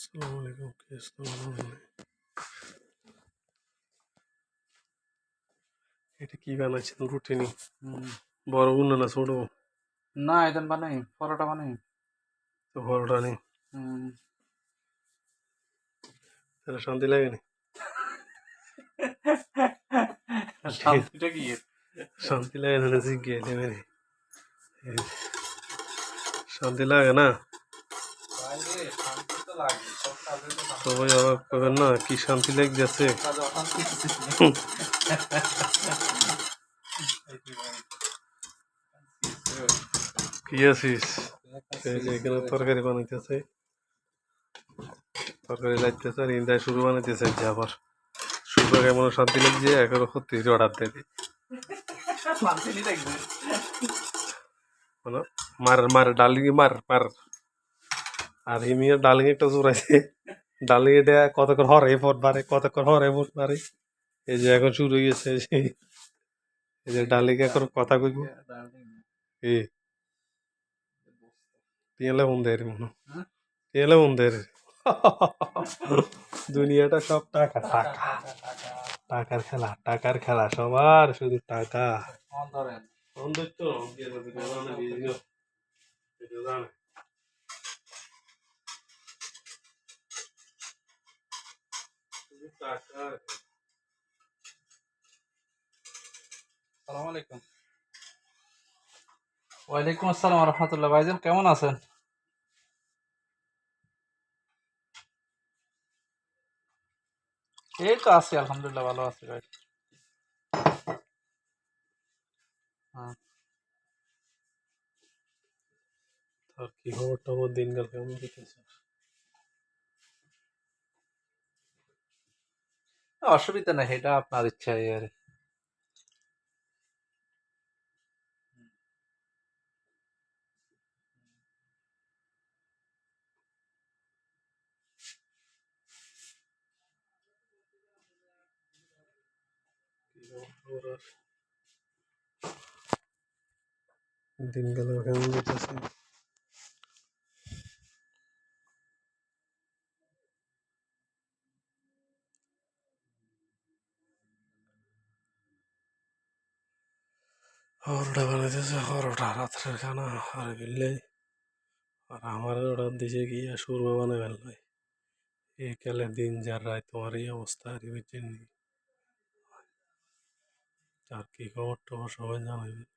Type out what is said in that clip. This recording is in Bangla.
আসসালামু আলাইকুম। এটা কি বানাইছেন রুটিনি? বড় গুলো না ছোট? না এটা বানাই পরোটা বানাই। তো বড়টা নেই, তাহলে শান্তি লাগেনি? শান্তিটা কি? শান্তি লাগে না জিজ্ঞেস মেরে শান্তি লাগে না? সবাই অবাক পাবেন না, কি শান্তি লাগতেছে। কি আছিস? এই যে এখানে তরকারি বানাইতেছে, তরকারি লাগতেছে আর ইন্দায় শুরু বানাইতেছে যে আবার শুরু কেমন শান্তি লাগছে এখন সত্যি অর্ডার দেবে মানে মার মার ডালিং মার মার। আর হিমিয়া ডালিং একটা জোড়াইছে, ডালিং এটা কতক্ষণ হরে পর মারে, কতক্ষণ হরে পর মারে। এই যে এখন শুরু হয়ে গেছে, এই যে ডালিং এখন কথা কইব এ তিনলে ফোন দেয় রে মনে, তিনলে ফোন দেয় রে। দুনিয়াটা সব টাকা টাকা, টাকার খেলা, টাকার খেলা, সবার শুধু টাকা। ওয়ালাইকুম আসসালাম রহমতুল্লাহ। ভাইজান কেমন আছেন? এই তো আছি আলহামদুলিল্লাহ, ভালো আছি ভাই। হ্যাঁ। আর কি খবর টবর দিনকাল কেমন যেতেছে? অসুবিধা নাই, এটা আপনার ইচ্ছা আর। দিনকাল কেমন যেতেছে? পরোটা বানাইতেছে, পরোটা রাত্রের খানা আর গেলে আর আমার অর্ডার দিছে কি সুরমা বানাই ফেলবে। এই কালে দিন যার রায় তোমার এই অবস্থা আর বুঝছেন। আর কি খবর টবর সবাই জানাবে।